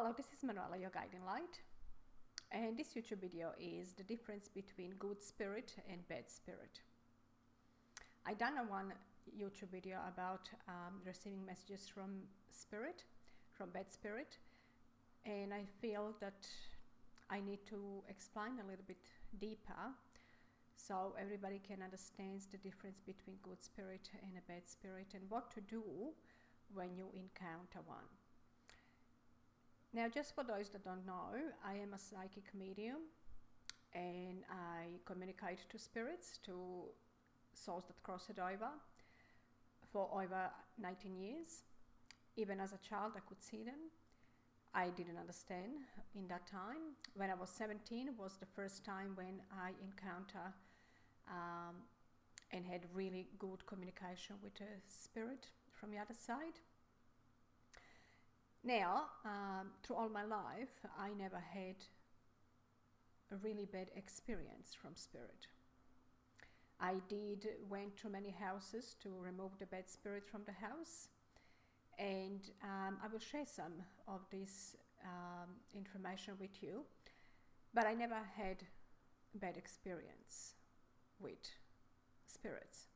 Hello, this is Manuela, your guiding light, and this YouTube video is the difference between good spirit and bad spirit. I done one YouTube video about receiving messages from spirit, from bad spirit, and I feel that I need to explain a little bit deeper so everybody can understand the difference between good spirit and a bad spirit and what to do when you encounter one. Now, just for those that don't know, I am a psychic medium and I communicate to spirits, to souls that cross it over for over 19 years. Even as a child, I could see them. I didn't understand in that time. When I was 17 was the first time when I encountered and had really good communication with a spirit from the other side. Now, through all my life, I never had a really bad experience from spirit. I went to many houses to remove the bad spirit from the house, and I will share some of this information with you, but I never had a bad experience with spirits.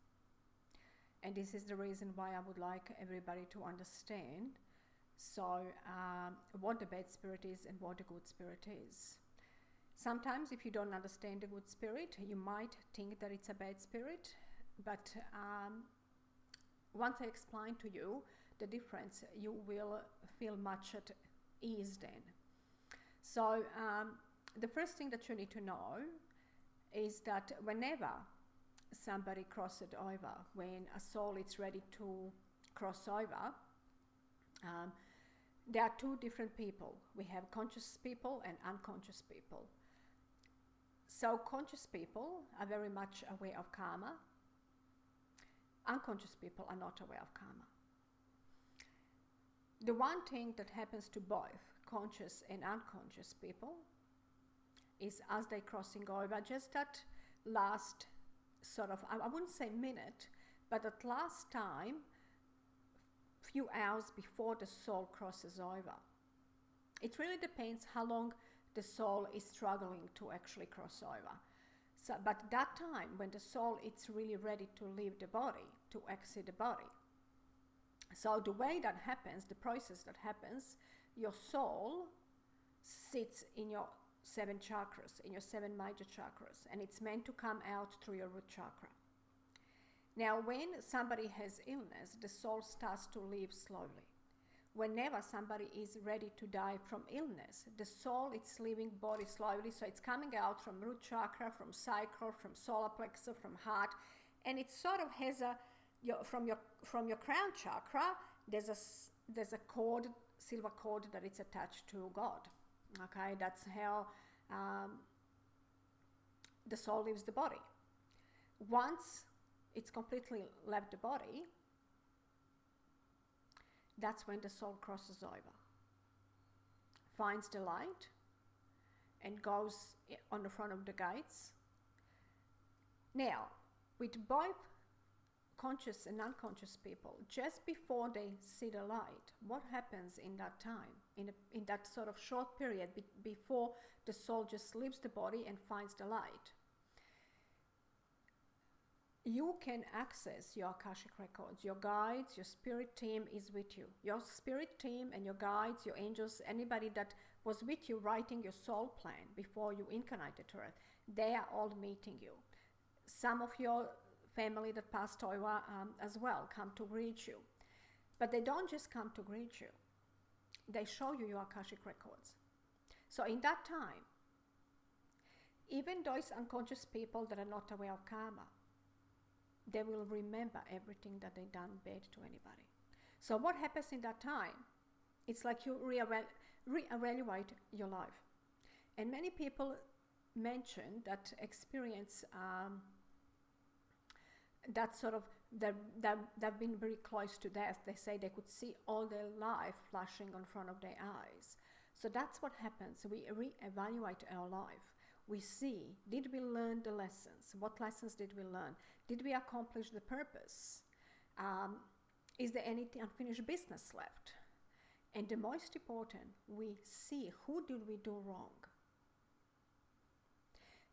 And this is the reason why I would like everybody to understand what the bad spirit is and what the good spirit is. Sometimes if you don't understand the good spirit, you might think that it's a bad spirit, but once I explain to you the difference, you will feel much at ease then. So the first thing that you need to know is that whenever somebody crosses over, when a soul is ready to cross over, there are two different people. We have conscious people and unconscious people. So conscious people are very much aware of karma. Unconscious people are not aware of karma. The one thing that happens to both conscious and unconscious people is as they're crossing over, just that last sort of, I wouldn't say minute, but at last time, few hours before the soul crosses over. It really depends how long the soul is struggling to actually cross over. So, but that time when the soul is really ready to leave the body, to exit the body. So the way that happens, the process that happens, your soul sits in your 7 chakras, in your 7 major chakras, and it's meant to come out through your root chakra. Now, when somebody has illness, the soul starts to leave slowly. Whenever somebody is ready to die from illness, the soul is leaving body slowly, so it's coming out from root chakra, from sacral, from solar plexus, from heart, and it sort of has from your crown chakra, there's a cord, silver cord that it's attached to God. Okay, that's how the soul leaves the body. Once it's completely left the body, that's when the soul crosses over, finds the light, and goes on the front of the gates. Now, with both conscious and unconscious people, just before they see the light, what happens in that time, in that sort of short period before the soul just leaves the body and finds the light? You can access your Akashic records, your guides, your spirit team is with you. Your spirit team and your guides, your angels, anybody that was with you writing your soul plan before you incarnated to Earth, they are all meeting you. Some of your family that passed over as well come to greet you. But they don't just come to greet you. They show you your Akashic records. So in that time, even those unconscious people that are not aware of karma, they will remember everything that they done bad to anybody. So what happens in that time? It's like you reevaluate your life. And many people mention that experience that sort of, they've been very close to death. They say they could see all their life flashing in front of their eyes. So that's what happens. We reevaluate our life. We see, did we learn the lessons? What lessons did we learn? Did we accomplish the purpose? Is there any unfinished business left? And the most important, we see who did we do wrong.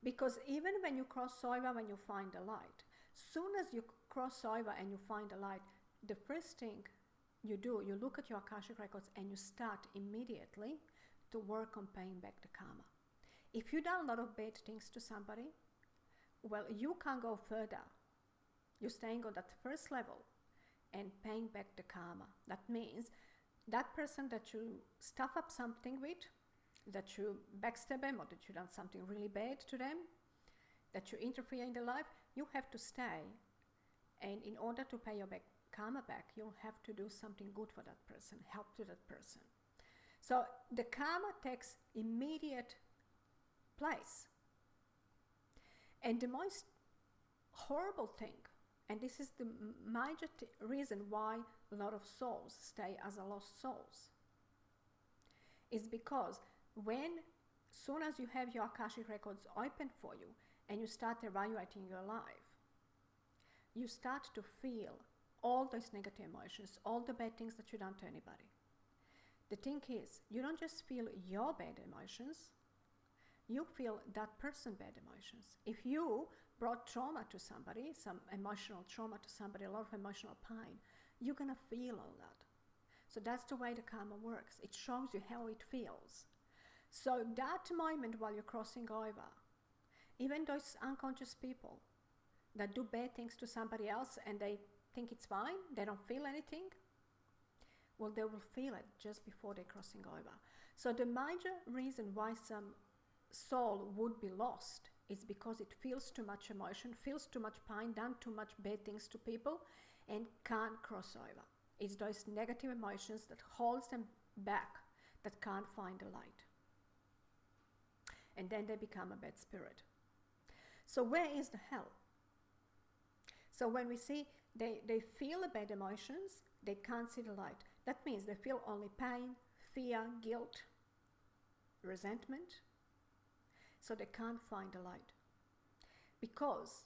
Because even when you cross over, when you find a light, soon as you cross over and you find a light, the first thing you do, you look at your Akashic records and you start immediately to work on paying back the karma. If you've done a lot of bad things to somebody, well, you can't go further. You're staying on that first level and paying back the karma. That means that person that you stuff up something with, that you backstab them, or that you done something really bad to them, that you interfere in their life, you have to stay. And in order to pay your karma back, you'll have to do something good for that person, help to that person. So the karma takes immediate place. And the most horrible thing, and this is the major reason why a lot of souls stay as a lost souls, is because soon as you have your Akashic records open for you and you start evaluating your life, you start to feel all those negative emotions, all the bad things that you've done to anybody. The thing is, you don't just feel your bad emotions, you feel that person's bad emotions. If you brought trauma to somebody, some emotional trauma to somebody, a lot of emotional pain, you're going to feel all that. So that's the way the karma works. It shows you how it feels. So that moment while you're crossing over, even those unconscious people that do bad things to somebody else and they think it's fine, they don't feel anything, well, they will feel it just before they're crossing over. So the major reason why some soul would be lost is because it feels too much emotion, feels too much pain, done too much bad things to people, and can't cross over. It's those negative emotions that holds them back, that can't find the light. And then they become a bad spirit. So where is the hell? So when we see they feel the bad emotions, they can't see the light. That means they feel only pain, fear, guilt, resentment. So they can't find the light. Because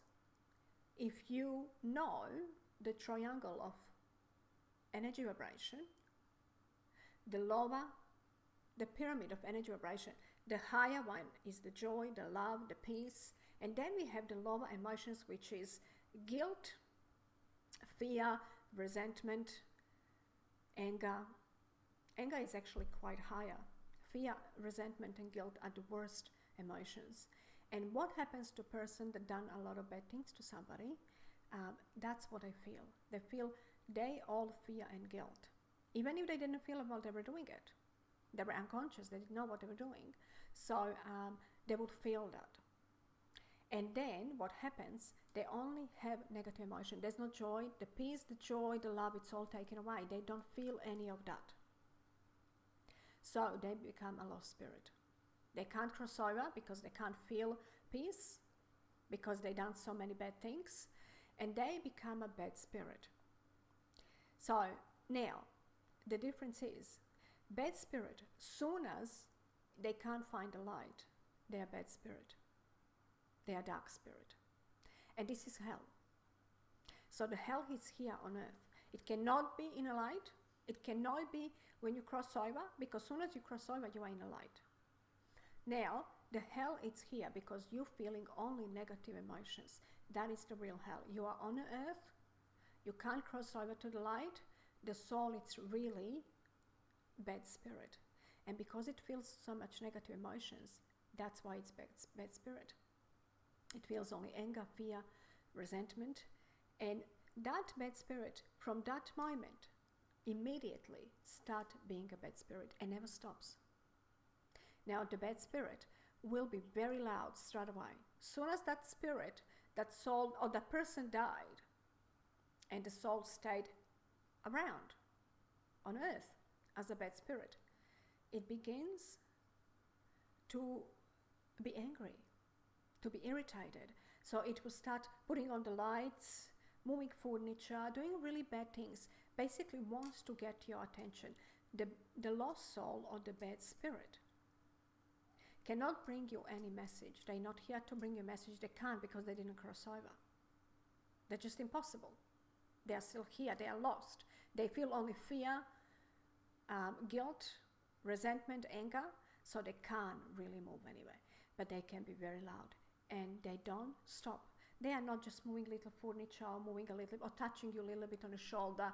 if you know the triangle of energy vibration, the lower, the pyramid of energy vibration, the higher one is the joy, the love, the peace, and then we have the lower emotions, which is guilt, fear, resentment, anger. Anger is actually quite higher. Fear, resentment, and guilt are the worst emotions. And what happens to a person that done a lot of bad things to somebody, that's what they feel. They all fear and guilt. Even if they didn't feel it while they were doing it. They were unconscious, they didn't know what they were doing. So they would feel that. And then what happens, they only have negative emotion. There's no joy, the peace, the joy, the love, it's all taken away. They don't feel any of that. So they become a lost spirit. They can't cross over because they can't feel peace, because they've done so many bad things, and they become a bad spirit. So now, the difference is, bad spirit, soon as they can't find the light, they are bad spirit. They are dark spirit. And this is hell. So the hell is here on earth. It cannot be in a light. It cannot be when you cross over, because as soon as you cross over, you are in a light. Now, the hell is here because you're feeling only negative emotions. That is the real hell. You are on earth. You can't cross over to the light. The soul, it's really bad spirit. And because it feels so much negative emotions, that's why it's bad spirit. It feels only anger, fear, resentment. And that bad spirit, from that moment, immediately start being a bad spirit and never stops. Now the bad spirit will be very loud straight away. Soon as that spirit, that soul, or that person died, and the soul stayed around on earth as a bad spirit, it begins to be angry, to be irritated. So it will start putting on the lights, moving furniture, doing really bad things, basically wants to get your attention. The lost soul or the bad spirit cannot bring you any message. They're not here to bring you a message. They can't because they didn't cross over. They're just impossible. They are still here. They are lost. They feel only fear, guilt, resentment, anger, so they can't really move anywhere. But they can be very loud, and they don't stop. They are not just moving little furniture or moving a little or touching you a little bit on the shoulder.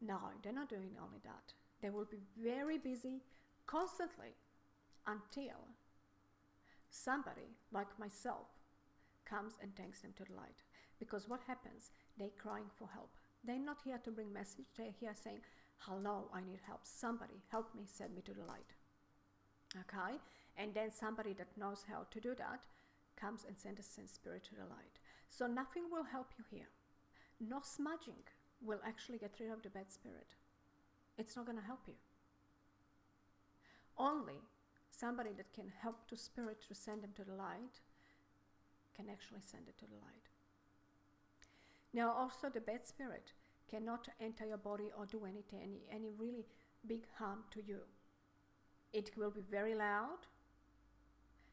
No, they're not doing only that. They will be very busy constantly until somebody like myself comes and takes them to the light. Because what happens? They're crying for help. They're not here to bring message. They're here saying, hello, I need help. Somebody help me, send me to the light. Okay? And then somebody that knows how to do that comes and sends a spirit to the light. So nothing will help you here. No smudging will actually get rid of the bad spirit. It's not going to help you. Only somebody that can help to spirit to send them to the light can actually send it to the light. Now also the bad spirit cannot enter your body or do anything, any really big harm to you. It will be very loud.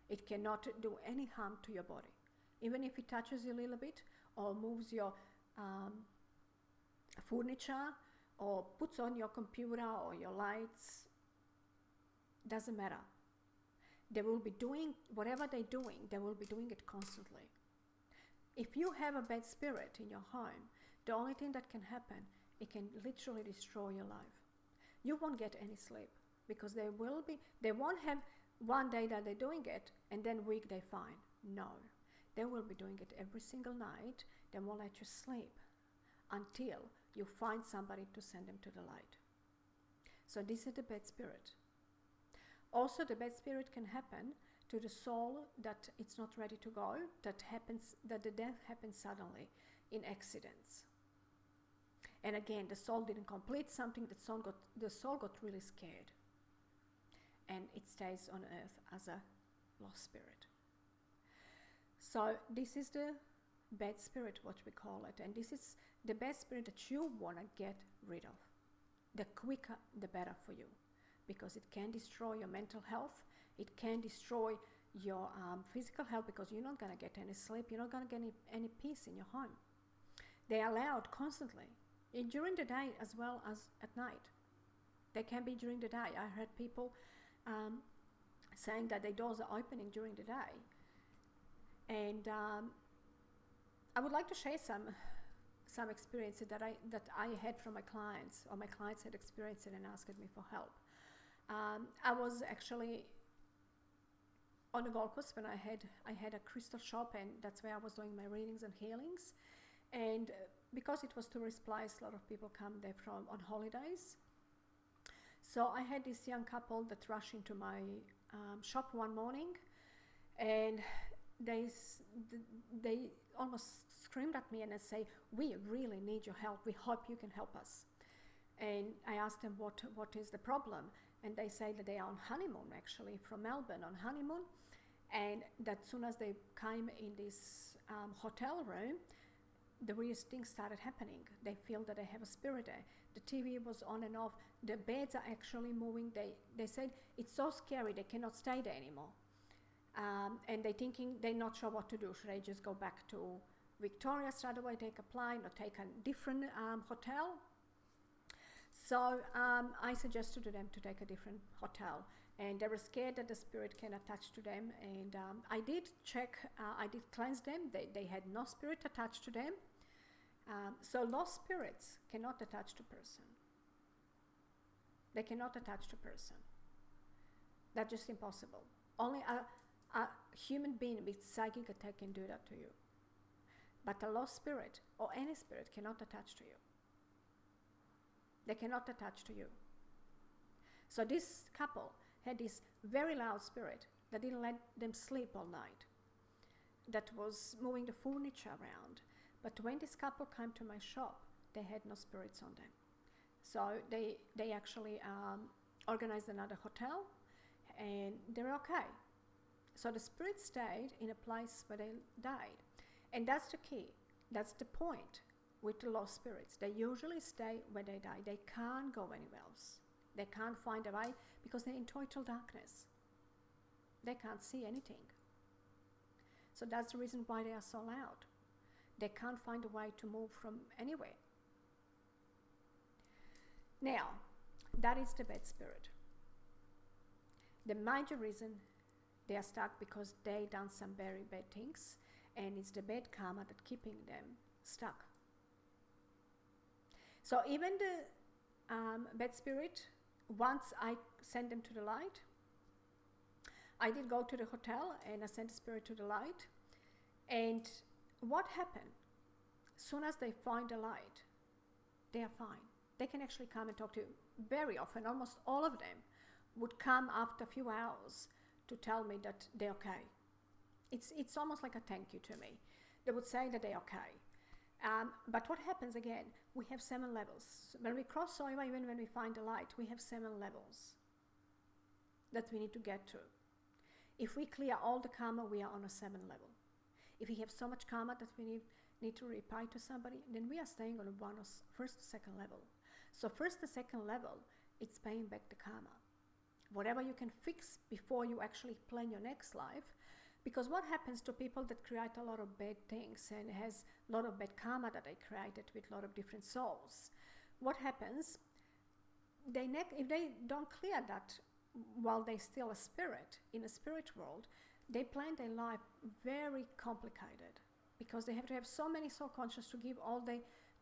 It cannot do any harm to your body. Even if it touches you a little bit or moves your furniture or puts on your computer or your lights, doesn't matter. They will be doing whatever they're doing, they will be doing it constantly. If you have a bad spirit in your home, the only thing that can happen, it can literally destroy your life. You won't get any sleep because they won't have one day that they're doing it and then week they're fine. No, they will be doing it every single night. They won't let you sleep until you find somebody to send them to the light. So this is the bad spirit. Also, the bad spirit can happen to the soul that it's not ready to go, that the death happens suddenly in accidents. And again, the soul didn't complete something, the soul got really scared. And it stays on earth as a lost spirit. So this is the bad spirit, what we call it. And this is the bad spirit that you want to get rid of. The quicker, the better for you. Because it can destroy your mental health. It can destroy your physical health because you're not going to get any sleep. You're not going to get any peace in your home. They are loud constantly. During the day as well as at night. They can be during the day. I heard people saying that their doors are opening during the day. And I would like to share some experiences that I had from my clients, or my clients had experienced it and asked me for help. I was actually on the Gold Coast when I had a crystal shop, and that's where I was doing my readings and healings. And because it was tourist place, a lot of people come there from on holidays. So I had this young couple that rushed into my shop one morning, and they almost screamed at me and they say, "We really need your help. We hope you can help us." And I asked them what is the problem, and they say that they are on honeymoon, actually from Melbourne on honeymoon, and that soon as they came in this hotel room, the weirdest things started happening. They feel that they have a spirit there. The TV was on and off. The beds are actually moving. They said it's so scary they cannot stay there anymore. And they're thinking they're not sure what to do. Should I just go back to Victoria straight away, take a plane, or take a different hotel? So I suggested to them to take a different hotel. And they were scared that the spirit can attach to them. And I did check, I did cleanse them. They had no spirit attached to them. So lost spirits cannot attach to person. They cannot attach to person. That's just impossible. Only a human being with psychic attack can do that to you. But a lost spirit or any spirit cannot attach to you. They cannot attach to you. So this couple had this very loud spirit that didn't let them sleep all night, that was moving the furniture around. But when this couple came to my shop, they had no spirits on them. So they actually organized another hotel, and they're okay. So the spirits stayed in a place where they died. And that's the key. That's the point with the lost spirits. They usually stay where they die. They can't go anywhere else. They can't find a way because they're in total darkness. They can't see anything. So that's the reason why they are so loud. They can't find a way to move from anywhere. Now, that is the bad spirit. The major reason they are stuck because they done some very bad things, and it's the bad karma that keeping them stuck. So even the bad spirit, once I send them to the light, I did go to the hotel and I sent the spirit to the light. And what happened? Soon as they find the light, they are fine. They can actually come and talk to you. Very often, almost all of them would come after a few hours to tell me that they're okay. It's almost like a thank you to me. They would say that they're okay. But what happens again? We have 7 levels. When we cross over, even when we find the light, we have 7 levels that we need to get to. If we clear all the karma, we are on a 7 level. If we have so much karma that we need to repay to somebody, then we are staying on a first or second level. So first or second level, it's paying back the karma. Whatever you can fix before you actually plan your next life. Because what happens to people that create a lot of bad things and has a lot of bad karma that they created with a lot of different souls? What happens? If they don't clear that while they're still a spirit in a spirit world, they plan their life very complicated because they have to have so many soul conscious to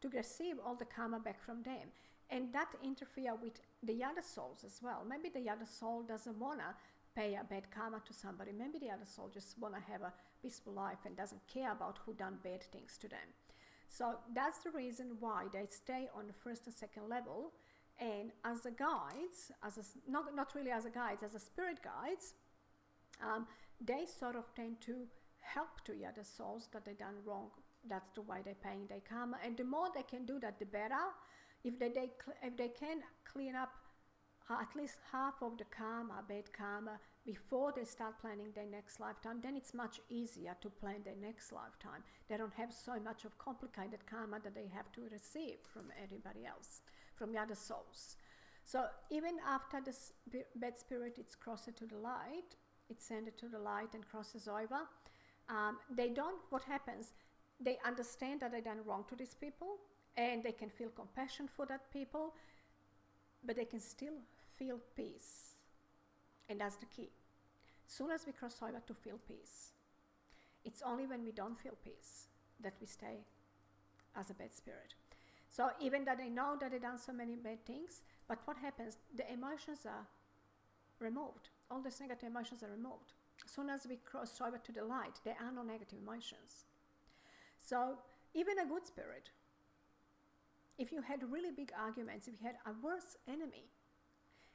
receive all the karma back from them. And that interfere with the other souls as well. Maybe the other soul doesn't want to pay a bad karma to somebody. Maybe the other soul just want to have a peaceful life and doesn't care about who done bad things to them. So that's the reason why they stay on the first and second level. And as a guides, not really as a guides, as a spirit guides, they sort of tend to help to the other souls that they done wrong. That's the way they're paying their karma. And the more they can do that, the better. If they can clean up at least half of the karma, bad karma, before they start planning their next lifetime, then it's much easier to plan their next lifetime. They don't have so much of complicated karma that they have to receive from everybody else, from the other souls. So even after the bad spirit is crossed to the light, it's sent to the light and crosses over, what happens? They understand that they done wrong to these people, and they can feel compassion for that people, but they can still feel peace. And that's the key. Soon as we cross over to feel peace, it's only when we don't feel peace that we stay as a bad spirit. So even though they know that they've done so many bad things, but what happens? The emotions are removed. All these negative emotions are removed. As soon as we cross over to the light, there are no negative emotions. So even a good spirit, if you had really big arguments, if you had a worse enemy,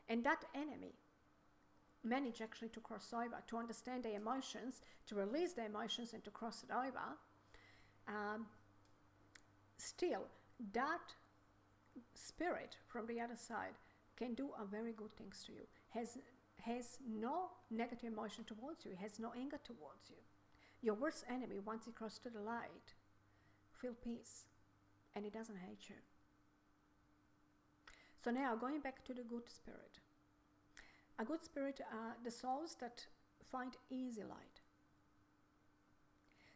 and that enemy managed actually to cross over, to understand their emotions, to release their emotions and to cross it over, still that spirit from the other side can do a very good things to you, has no negative emotion towards you, has no anger towards you. Your worst enemy, once he crosses to the light, feel peace, and he doesn't hate you. So now, going back to the good spirit. A good spirit are the souls that find easy light.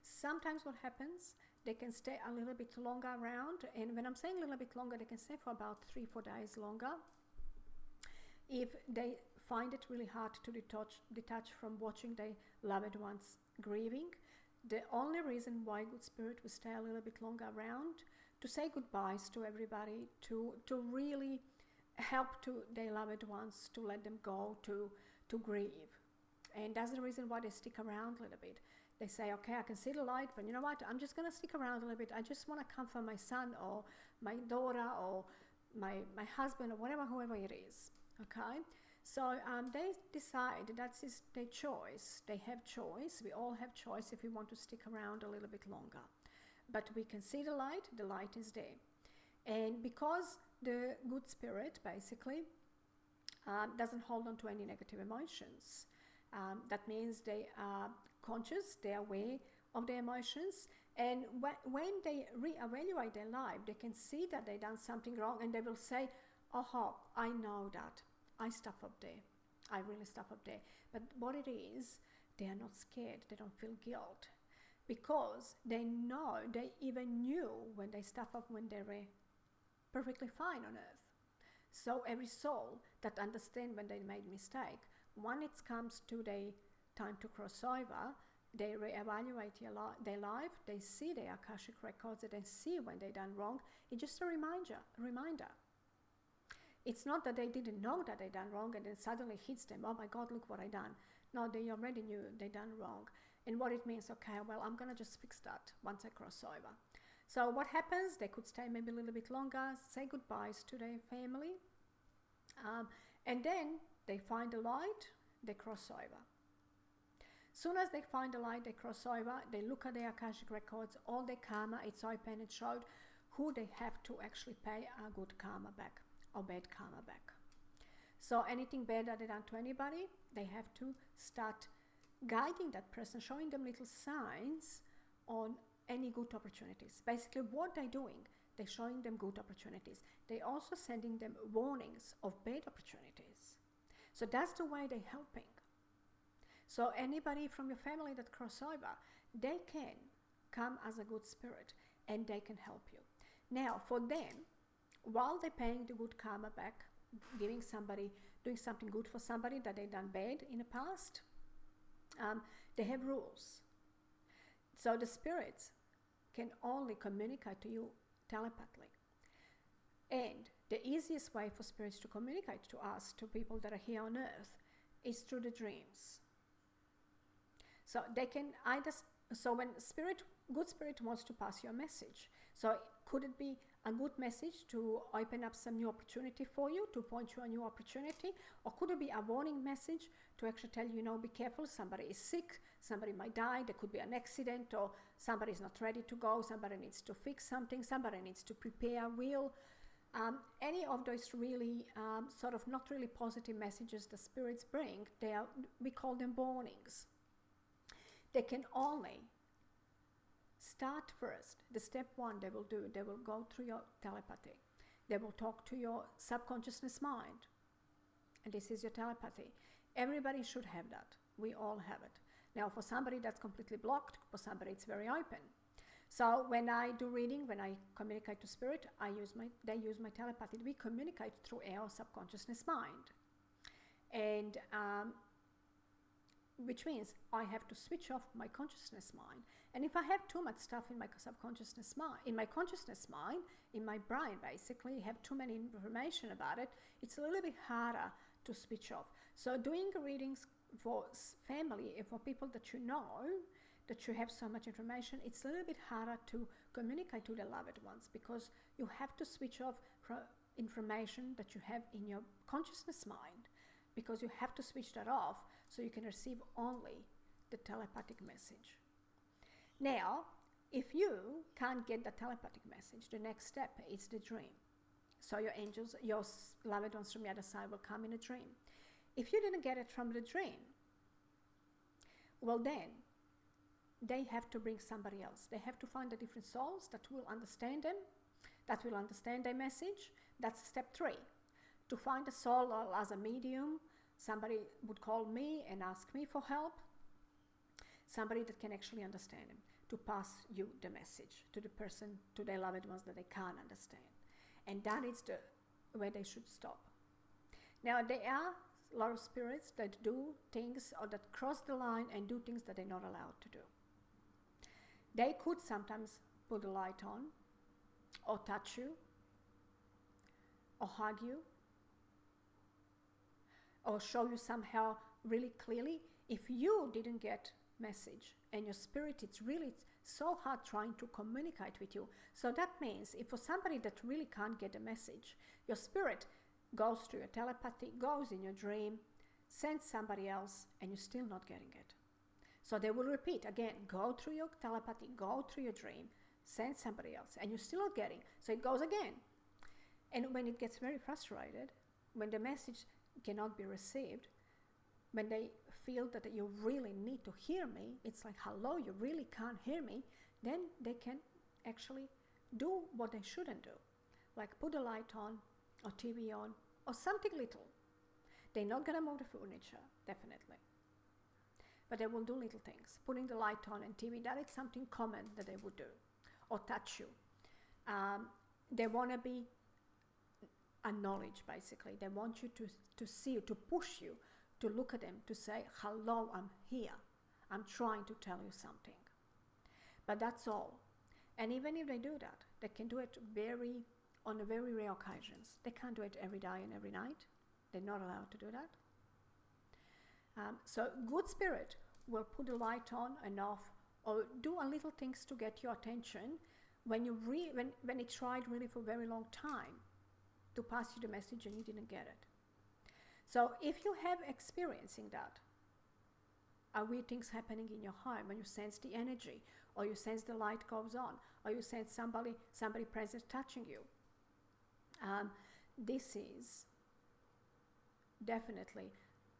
Sometimes what happens, they can stay a little bit longer around, and when I'm saying a little bit longer, they can stay for about 3-4 days longer. If they find it really hard to detach from watching their loved ones grieving, the only reason why good spirit will stay a little bit longer around, to say goodbyes to everybody, to really help to their loved ones, to let them go, to grieve. And that's the reason why they stick around a little bit. They say, okay, I can see the light, but you know what? I'm just going to stick around a little bit. I just want to comfort my son or my daughter or my husband or whoever it is. Okay? So they decide that's their choice. They have choice. We all have choice if we want to stick around a little bit longer. But we can see the light is there. And because the good spirit basically doesn't hold on to any negative emotions, that means they are conscious, they are aware of their emotions, and when they reevaluate their life, they can see that they've done something wrong, and they will say, oh, I know that. I stuff up there. I really stuff up there. But what it is, they are not scared. They don't feel guilt. Because they know, they even knew when they stuff up when they were perfectly fine on earth. So every soul that understand when they made mistake, when it comes to the time to cross over, they reevaluate their life, they see their Akashic records, and they see when they done wrong. It's just a reminder. It's not that they didn't know that they done wrong and then suddenly hits them, oh my God, look what I done. No, they already knew they done wrong. And what it means, okay, well, I'm going to just fix that once I cross over. So what happens, they could stay maybe a little bit longer, say goodbyes to their family, and then they find the light, they cross over. Soon as they find the light, they cross over, they look at their Akashic records, all their karma, it's open, it showed who they have to actually pay a good karma back or bad karma back. So anything bad that they done to anybody, they have to start guiding that person, showing them little signs on any good opportunities. Basically what they're doing, they're showing them good opportunities. They're also sending them warnings of bad opportunities. So that's the way they're helping. So anybody from your family that cross over, they can come as a good spirit and they can help you. Now for them, while they're paying the good karma back, giving somebody, doing something good for somebody that they done bad in the past, they have rules. So the spirits can only communicate to you telepathically. And the easiest way for spirits to communicate to us, to people that are here on earth, is through the dreams. So they can either, so when good spirit wants to pass you a message, so could it be a good message to open up some new opportunity for you, to point you a new opportunity, or could it be a warning message to actually tell you, be careful, somebody is sick, somebody might die, there could be an accident, or somebody is not ready to go, somebody needs to fix something, somebody needs to prepare a will. Any of those really sort of not really positive messages the spirits bring, we call them warnings. They can only start first. The step one they will do, they will go through your telepathy. They will talk to your subconsciousness mind. And this is your telepathy. Everybody should have that. We all have it. Now for somebody that's completely blocked, for somebody it's very open. So when I do reading, when I communicate to spirit, they use my telepathy. We communicate through our subconsciousness mind. And which means I have to switch off my consciousness mind. And if I have too much stuff in my subconsciousness mind, in my consciousness mind, in my brain basically, have too many information about it, it's a little bit harder to switch off. So doing readings for family and for people that you know, that you have so much information, it's a little bit harder to communicate to the loved ones because you have to switch off from information that you have in your consciousness mind, because you have to switch that off so you can receive only the telepathic message. Now, if you can't get the telepathic message, the next step is the dream. So your angels, your loved ones from the other side will come in a dream. If you didn't get it from the dream, well then, they have to bring somebody else. They have to find the different souls that will understand them, that will understand their message. That's step 3. To find a soul as a medium, somebody would call me and ask me for help. Somebody that can actually understand them, to pass you the message to the person, to their loved ones that they can't understand. And that is where they should stop. Now, there are a lot of spirits that do things or that cross the line and do things that they're not allowed to do. They could sometimes put a light on, or touch you, or hug you, or show you somehow really clearly. If you didn't get message and your spirit, it's really so hard trying to communicate with you. So that means if for somebody that really can't get a message, your spirit goes through your telepathy, goes in your dream, sends somebody else, and you're still not getting it. So they will repeat again, go through your telepathy, go through your dream, send somebody else, and you're still not getting. So it goes again. And when it gets very frustrated, when the message cannot be received, when they feel that you really need to hear me, it's like, hello, you really can't hear me, then they can actually do what they shouldn't do. Like put a light on, or TV on, or something little. They're not going to move the furniture, definitely. But they will do little things. Putting the light on and TV, that is something common that they would do. Or touch you. They want to be acknowledge, basically. They want you to see you, to push you, to look at them, to say, hello, I'm here. I'm trying to tell you something. But that's all. And even if they do that, they can do it on very rare occasions. They can't do it every day and every night. They're not allowed to do that. So good spirit will put the light on and off, or do a little things to get your attention when it tried really for a very long time to pass you the message and you didn't get it. So if you have experiencing that, are weird things happening in your home when you sense the energy, or you sense the light goes on, or you sense somebody present touching you, this is definitely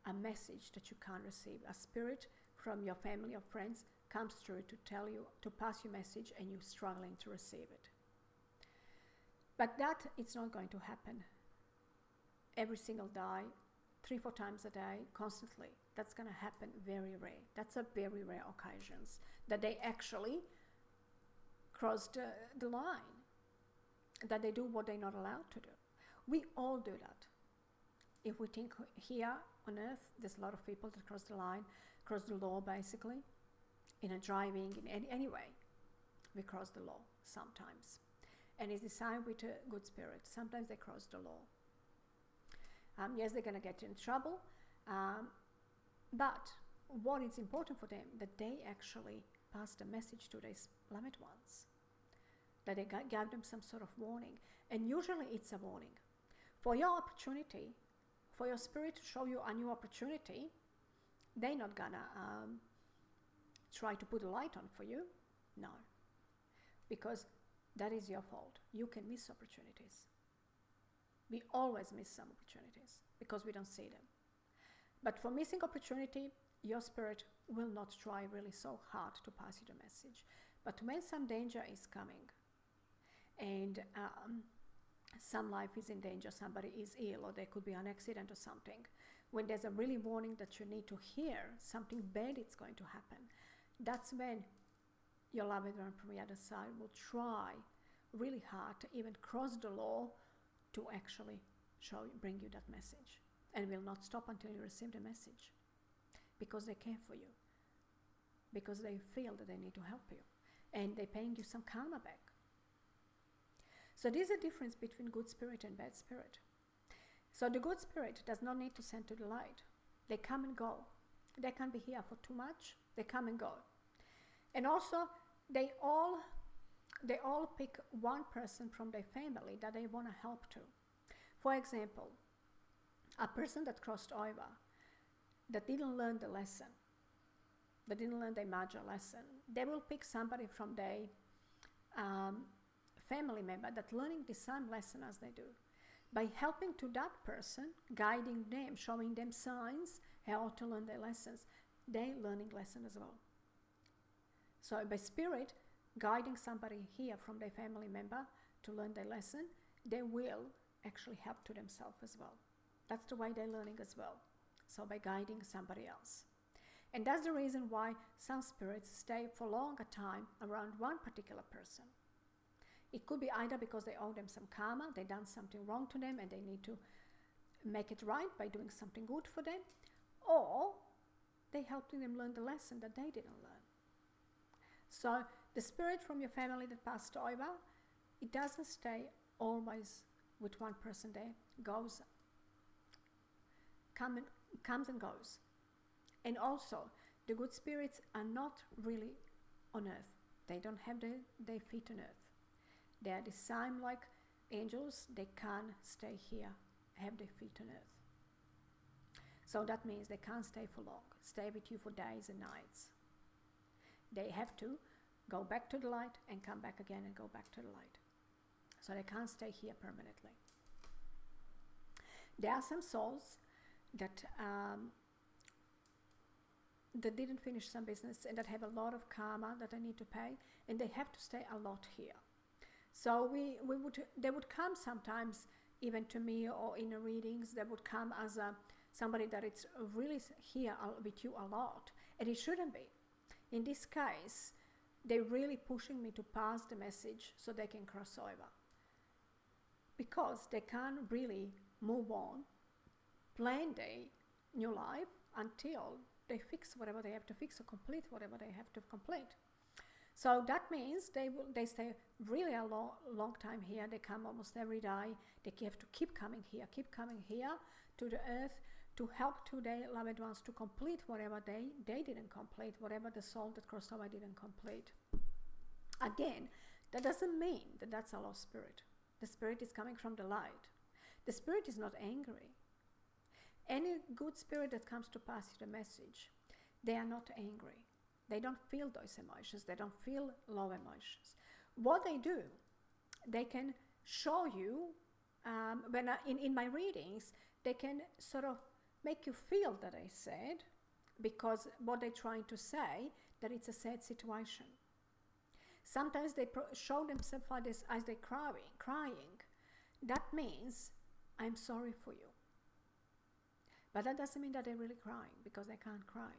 a message that you can't receive. A spirit from your family or friends comes through to tell you, to pass you message, and you're struggling to receive it. But that, it's not going to happen every single day, 3-4 times a day, constantly. That's going to happen very rare. That's a very rare occasions that they actually crossed the line, that they do what they're not allowed to do. We all do that. If we think here on earth, there's a lot of people that cross the line, cross the law basically, in a driving, in any way. We cross the law sometimes. And it's the same with a good spirit. Sometimes they cross the law. Yes, they're going to get in trouble, but what is important for them, that they actually pass the message to their loved ones, that they gave them some sort of warning. And usually it's a warning. For your opportunity, for your spirit to show you a new opportunity, they're not going to try to put a light on for you. No. Because that is your fault. You can miss opportunities. We always miss some opportunities because we don't see them. But for missing opportunity, your spirit will not try really so hard to pass you the message. But when some danger is coming, and some life is in danger, somebody is ill, or there could be an accident or something, when there's a really warning that you need to hear, something bad is going to happen, that's when your loved one from the other side will try really hard to even cross the law to actually bring you that message, and will not stop until you receive the message, because they care for you, because they feel that they need to help you, and they're paying you some karma back. So there's a difference between good spirit and bad spirit. So the good spirit does not need to send to the light. They come and go. They can't be here for too much. They come and go. And also, they all pick one person from their family that they want to help to. For example, a person that crossed over, that didn't learn the lesson, that didn't learn their major lesson, they will pick somebody from their family member that learning the same lesson as they do. By helping to that person, guiding them, showing them signs how to learn their lessons, they learning lesson as well. So by spirit, guiding somebody here from their family member to learn their lesson, they will actually help to themselves as well. That's the way they're learning as well. So by guiding somebody else. And that's the reason why some spirits stay for longer time around one particular person. It could be either because they owe them some karma, they done something wrong to them and they need to make it right by doing something good for them, or they helping them learn the lesson that they didn't learn. So the spirit from your family that passed over, it doesn't stay always with one person there, comes and goes. And also, the good spirits are not really on earth. They don't have their feet on earth. They are the same like angels. They can't stay here, have their feet on earth. So that means they can't stay for long, stay with you for days and nights. They have to go back to the light and come back again and go back to the light. So they can't stay here permanently. There are some souls that didn't finish some business and that have a lot of karma that they need to pay, and they have to stay a lot here. So they would come sometimes even to me, or in the readings, they would come as somebody that it's really here with you a lot, and it shouldn't be. In this case, they're really pushing me to pass the message so they can cross over. because they can't really move on, plan their new life until they fix whatever they have to fix or complete whatever they have to complete. So that means they stay really a long time here. They come almost every day. They have to keep coming here to the earth to help to their loved ones to complete whatever they didn't complete, whatever the soul that crossed over didn't complete. Again, that doesn't mean that that's a lost spirit. The spirit is coming from the light. The spirit is not angry. Any good spirit that comes to pass you the message, they are not angry. They don't feel those emotions. They don't feel low emotions. What they do, they can show you, in my readings, they can sort of make you feel that they sad, because what they're trying to say, that it's a sad situation. Sometimes they show themselves like this as they're crying. That means, I'm sorry for you. But that doesn't mean that they're really crying, because they can't cry.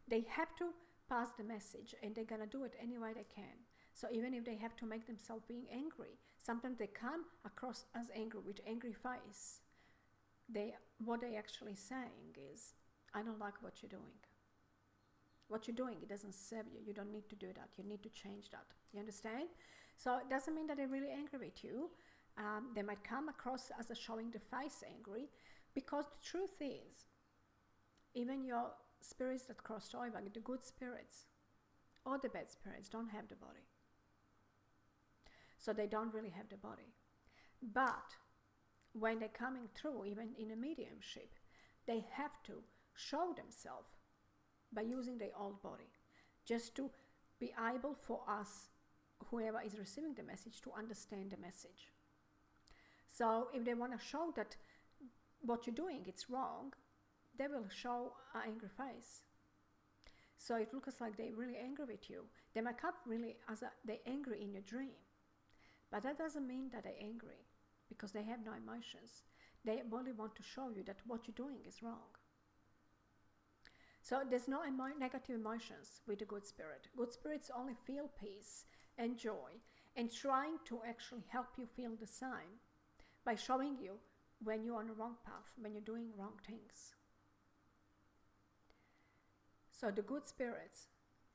They have to pass the message, and they're going to do it any way they can. So even if they have to make themselves being angry, sometimes they come across as angry with angry face. What they're actually saying is, I don't like what you're doing. What you're doing, it doesn't serve you. You don't need to do that. You need to change that. You understand? So it doesn't mean that they're really angry with you. They might come across as a showing the face angry, because the truth is, even your spirits that crossed over, the good spirits or the bad spirits, don't have the body. So they don't really have the body. But when they're coming through, even in a mediumship, they have to show themselves by using their old body, just to be able for us, whoever is receiving the message, to understand the message. So if they want to show that what you're doing it's wrong, they will show an angry face. So it looks like they're really angry with you. They might come really as they're angry in your dream. But that doesn't mean that they're angry, because they have no emotions. They only want to show you that what you're doing is wrong. So there's no negative emotions with the good spirit. Good spirits only feel peace and joy, and trying to actually help you feel the same by showing you when you're on the wrong path, when you're doing wrong things. So the good spirits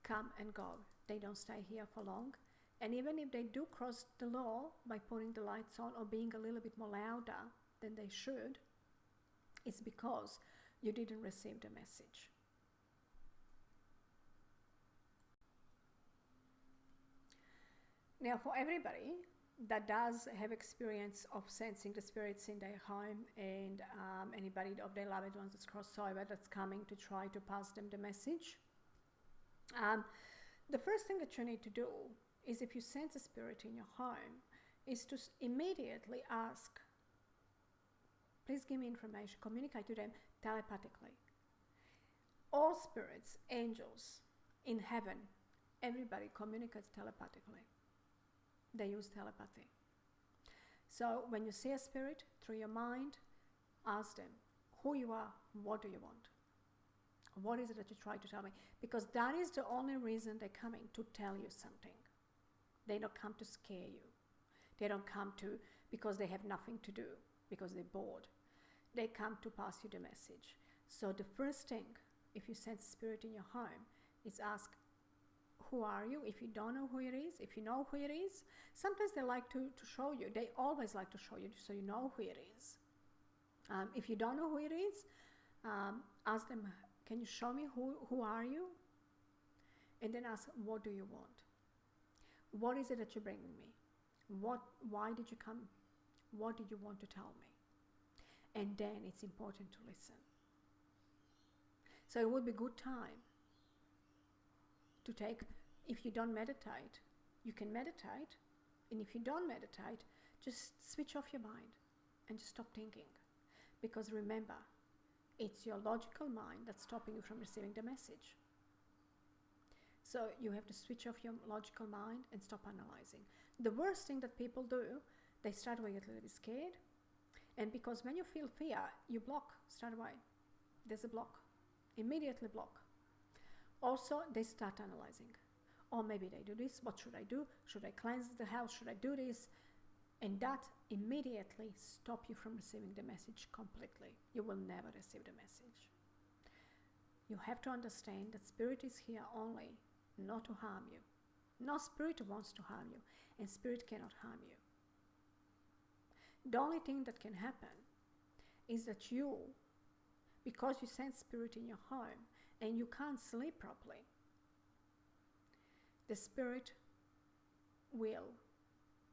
come and go. They don't stay here for long. And even if they do cross the law by putting the lights on or being a little bit more louder than they should, it's because you didn't receive the message. Now, for everybody that does have experience of sensing the spirits in their home, and anybody of their loved ones that's crossed over that's coming to try to pass them the message, the first thing that you need to do is, if you sense a spirit in your home, is to immediately ask, please give me information, communicate to them telepathically. All spirits, angels in heaven, everybody communicates telepathically. They use telepathy. So when you see a spirit through your mind, ask them who you are, what do you want? What is it that you try to tell me? Because that is the only reason they're coming, to tell you something. They don't come to scare you. They don't come to because they have nothing to do, because they're bored. They come to pass you the message. So the first thing, if you sense spirit in your home, is ask, who are you? If you don't know who it is, if you know who it is, sometimes they like to show you. They always like to show you so you know who it is. If you don't know who it is, ask them, can you show me who are you? And then ask, what do you want? What is it that you're bringing me? Why did you come? What did you want to tell me? And then it's important to listen. So it would be a good time to take, if you don't meditate, you can meditate. And if you don't meditate, just switch off your mind and just stop thinking. Because remember, it's your logical mind that's stopping you from receiving the message. So you have to switch off your logical mind and stop analyzing. The worst thing that people do, they start away get a little bit scared. And because when you feel fear, you block straight away. There's a block. Immediately block. Also, they start analyzing. Or maybe they do this. What should I do? Should I cleanse the house? Should I do this? And that immediately stop you from receiving the message completely. You will never receive the message. You have to understand that spirit is here only not to harm you. No spirit wants to harm you, and spirit cannot harm you. The only thing that can happen is that you, because you sense spirit in your home and you can't sleep properly, the spirit will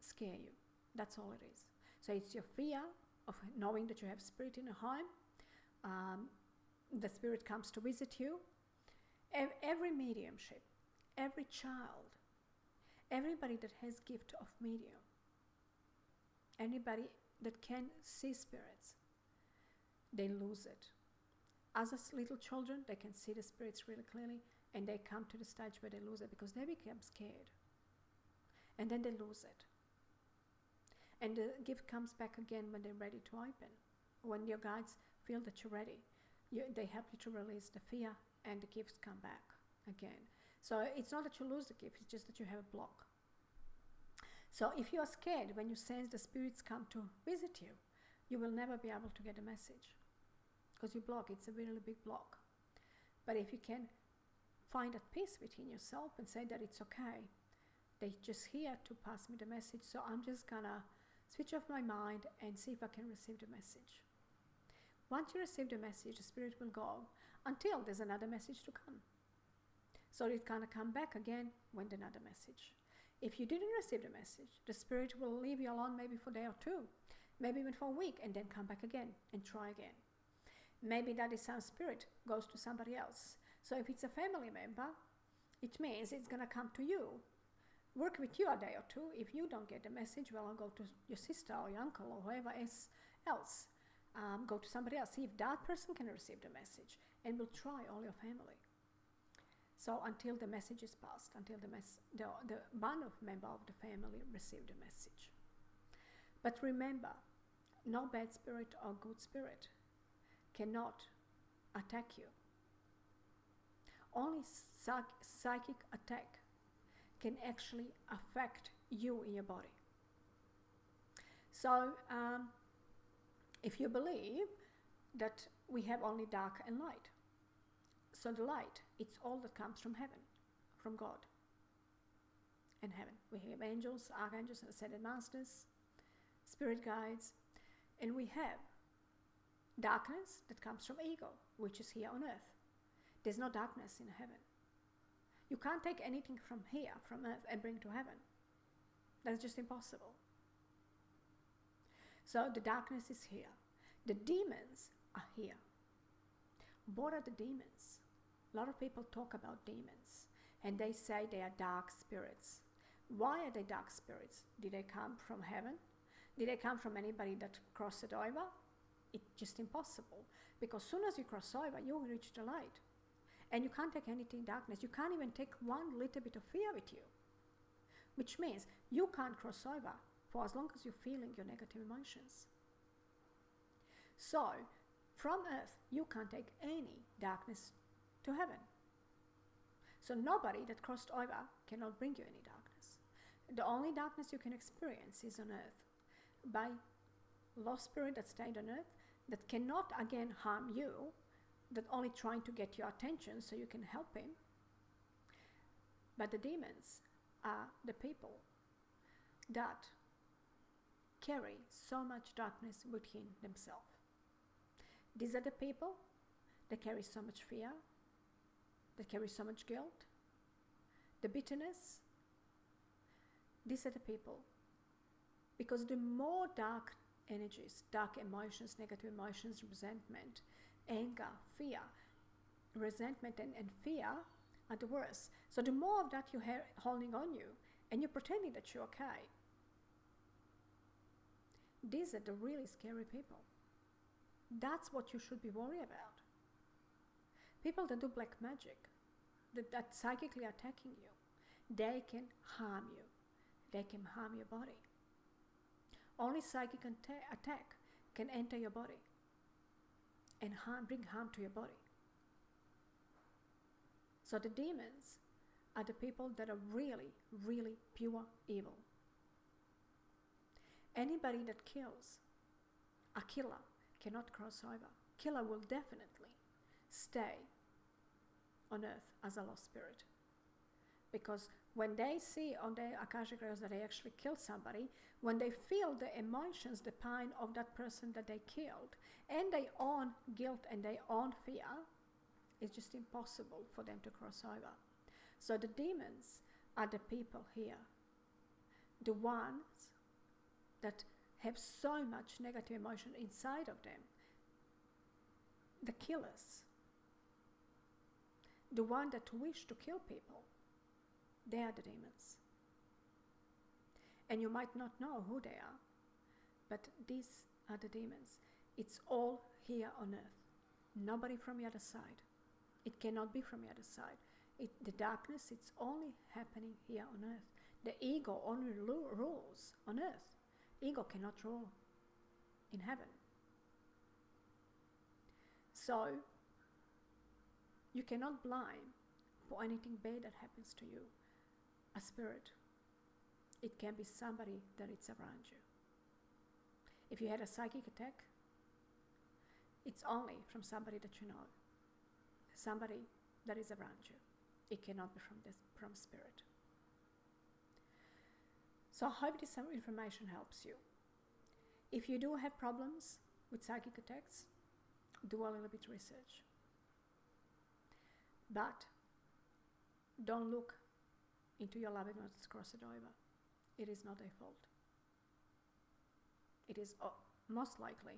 scare you. That's all it is. So it's your fear of knowing that you have spirit in a home. The spirit comes to visit you. Every mediumship, every child, everybody that has gift of medium, anybody that can see spirits, they lose it. As little children, they can see the spirits really clearly, and they come to the stage where they lose it because they become scared. And then they lose it. And the gift comes back again when they're ready to open. When your guides feel that you're ready, they help you to release the fear, and the gifts come back again. So it's not that you lose the gift, it's just that you have a block. So if you are scared when you sense the spirits come to visit you, you will never be able to get a message because you block. It's a really big block. But if you can find that peace within yourself and say that it's okay, they're just here to pass me the message, so I'm just gonna switch off my mind and see if I can receive the message. Once you receive the message, the spirit will go until there's another message to come. So it's gonna come back again when there's another message. If you didn't receive the message, the spirit will leave you alone maybe for a day or two, maybe even for a week, and then come back again and try again. Maybe that is some spirit goes to somebody else. So if it's a family member, it means it's gonna come to you, work with you a day or two. If you don't get the message, well, I'll go to your sister or your uncle or whoever else. Go to somebody else, see if that person can receive the message, and will try all your family. So until the message is passed, until the one of member of the family receive the message. But remember, no bad spirit or good spirit cannot attack you. Only psychic attack can actually affect you in your body. So if you believe that we have only dark and light, so the light, it's all that comes from heaven, from God and heaven. We have angels, archangels, ascended masters, spirit guides, and we have darkness that comes from ego, which is here on earth. There's no darkness in heaven. You can't take anything from here, from earth, and bring to heaven. That's just impossible. So the darkness is here. The demons are here. What are the demons? A lot of people talk about demons, and they say they are dark spirits. Why are they dark spirits? Did they come from heaven? Did they come from anybody that crossed it over? It's just impossible, because as soon as you cross over, you reach the light. And you can't take anything darkness. You can't even take one little bit of fear with you, which means you can't cross over for as long as you're feeling your negative emotions. So, from earth, you can't take any darkness to heaven. So nobody that crossed over cannot bring you any darkness. The only darkness you can experience is on earth by lost spirit that stayed on earth, that cannot again harm you, that only trying to get your attention so you can help him. But the demons are the people that carry so much darkness within themselves. These are the people that carry so much fear, that carry so much guilt, the bitterness. These are the people. Because the more dark energies, dark emotions, negative emotions, resentment, anger, fear, resentment and fear are the worst. So the more of that you have holding on you, and you're pretending that you're okay, these are the really scary people. That's what you should be worried about. People that do black magic, that psychically attacking you, they can harm you. They can harm your body. Only psychic attack can enter your body and bring harm to your body. So the demons are the people that are really, really pure evil. Anybody that kills, a killer, cannot cross over. Killer will definitely stay on earth as a lost spirit. Because when they see on their Akashic records that they actually killed somebody, when they feel the emotions, the pain of that person that they killed, and their own guilt and their own fear, it's just impossible for them to cross over. So the demons are the people here, the ones that have so much negative emotion inside of them, the killers, the one that wish to kill people. They are the demons. And you might not know who they are, but these are the demons. It's all here on earth. Nobody from the other side. It cannot be from the other side. The darkness, it's only happening here on earth. The ego only rules on earth. Ego cannot rule in heaven. So, you cannot blame for anything bad that happens to you. A spirit, it can be somebody that is around you. If you had a psychic attack, it's only from somebody that you know, somebody that is around you. It cannot be from spirit. So I hope this information helps you. If you do have problems with psychic attacks, do a little bit of research. But don't look into your loved ones crossed over. It is not their fault. It is most likely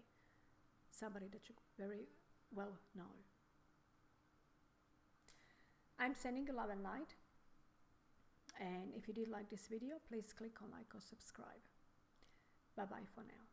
somebody that you very well know. I'm sending you love and light. And if you did like this video, please click on like or subscribe. Bye bye for now.